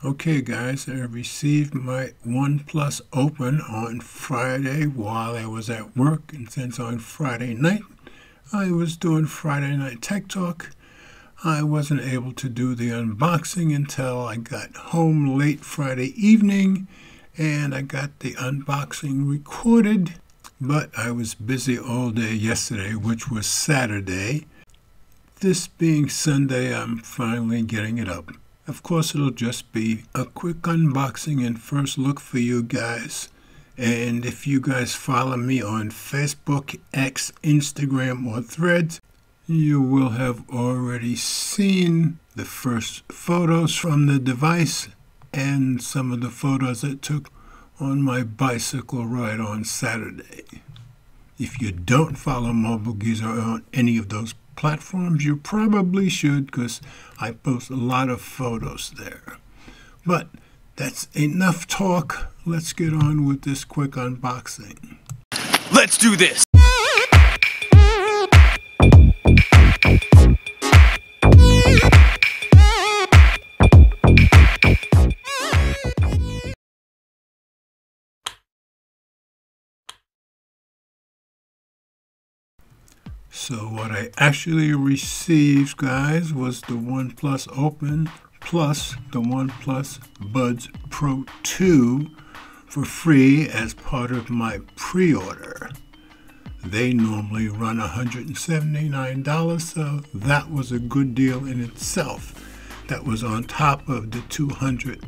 Okay guys, I received my OnePlus Open on Friday while I was at work, and since on Friday night I was doing Friday Night Tech Talk, I wasn't able to do the unboxing until I got home late Friday evening, and I got the unboxing recorded, but I was busy all day yesterday, which was Saturday. This being Sunday, I'm finally getting it up. Of course, it'll just be a quick unboxing and first look for you guys. And if you guys follow me on Facebook, X, Instagram, or Threads, you will have already seen the first photos from the device and some of the photos I took on my bicycle ride on Saturday. If you don't follow Mobile Geezer on any of those platforms, you probably should, because I post a lot of photos there. But that's enough talk. Let's get on with this quick unboxing. Let's do this! So what I actually received, guys, was the OnePlus Open plus the OnePlus Buds Pro 2 for free as part of my pre-order. They normally run $179, so that was a good deal in itself. That was on top of the $200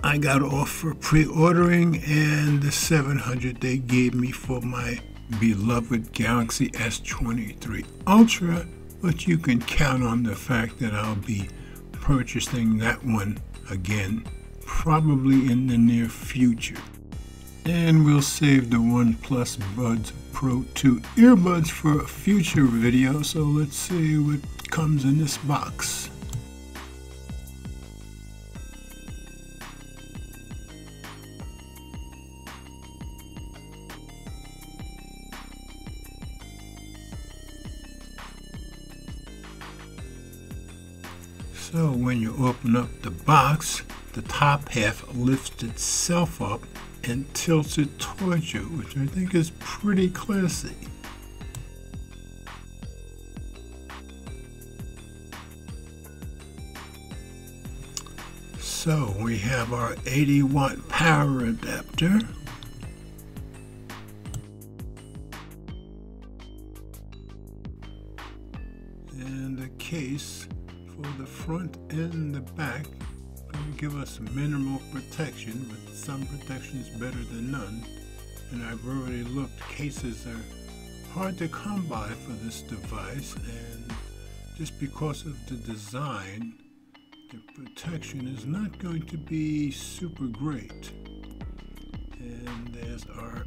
I got off for pre-ordering and the $700 they gave me for my beloved Galaxy S23 Ultra, but you can count on the fact that I'll be purchasing that one again, probably in the near future. And we'll save the OnePlus Buds Pro 2 earbuds for a future video, so let's see what comes in this box. So when you open up the box, the top half lifts itself up and tilts it towards you, which I think is pretty classy. So we have our 80-watt power adapter. And a case for the front and the back, going to give us minimal protection, but some protection is better than none. And I've already looked. Cases are hard to come by for this device, and just because of the design, the protection is not going to be super great. And there's our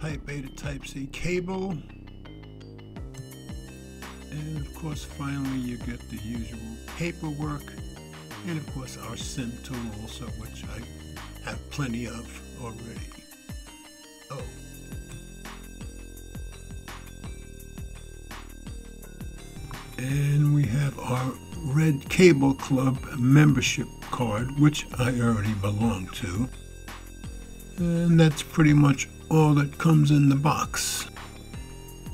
Type A to Type C cable. And of course, finally, you get the usual paperwork, and of course our SIM tool also, which I have plenty of already. Oh. And we have our Red Cable Club membership card, which I already belong to. And that's pretty much all that comes in the box.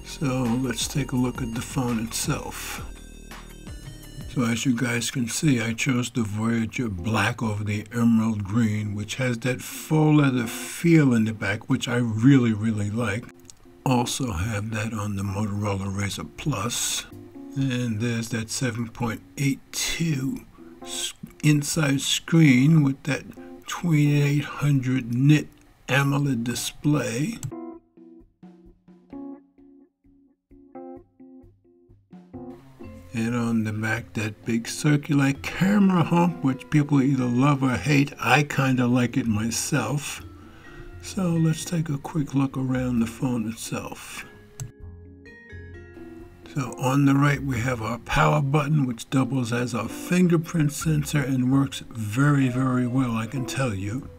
So let's take a look at the phone itself. So as you guys can see, I chose the Voyager Black over the Emerald Green, which has that faux leather feel in the back, which I really like. Also have that on the Motorola Razr Plus. And there's that 7.82 inside screen with that 2800 nit AMOLED display. And on the back, that big circular camera hump, which people either love or hate. I kind of like it myself. So let's take a quick look around the phone itself. So on the right, we have our power button, which doubles as our fingerprint sensor and works very well, I can tell you.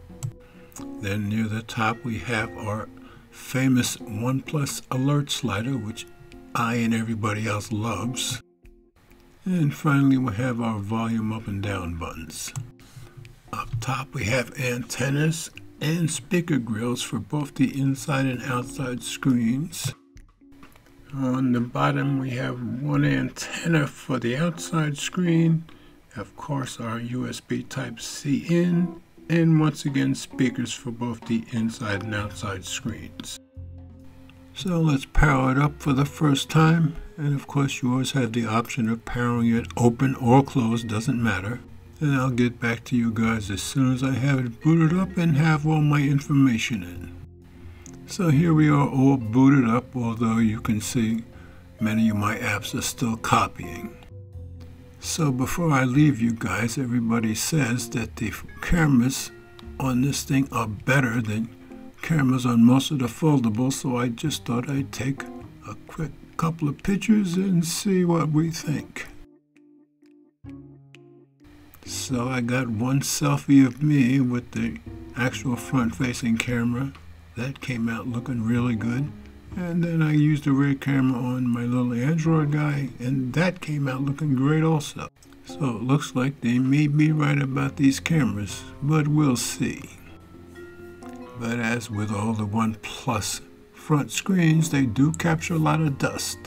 Then near the top, we have our famous OnePlus alert slider, which I and everybody else loves. And finally, we have our volume up and down buttons. Up top we have antennas and speaker grills for both the inside and outside screens. On the bottom we have one antenna for the outside screen, of course our USB Type-C in, and once again speakers for both the inside and outside screens. So let's power it up for the first time, and of course you always have the option of powering it open or closed, doesn't matter. And I'll get back to you guys as soon as I have it booted up and have all my information in. So here we are all booted up, although you can see many of my apps are still copying. So before I leave you guys, everybody says that the cameras on this thing are better than cameras on most of the foldables, so I just thought I'd take a quick couple of pictures and see what we think. So I got one selfie of me with the actual front-facing camera. That came out looking really good. And then I used the rear camera on my little Android guy, and that came out looking great also. So it looks like they may be right about these cameras, but we'll see. But as with all the OnePlus front screens, they do capture a lot of dust.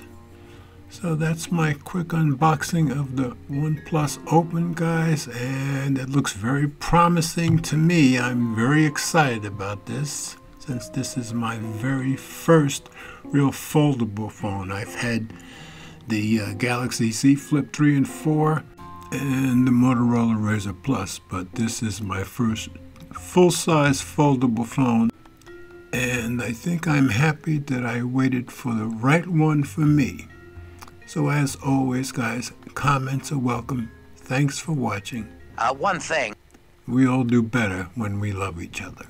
So that's my quick unboxing of the OnePlus Open, guys, and it looks very promising to me. I'm very excited about this, since this is my very first real foldable phone. I've had the Galaxy Z Flip 3 and 4 and the Motorola Razr Plus, but this is my first full-size foldable phone, and I think I'm happy that I waited for the right one for me. So as always, guys, comments are welcome. Thanks for watching. One thing. We all do better when we love each other.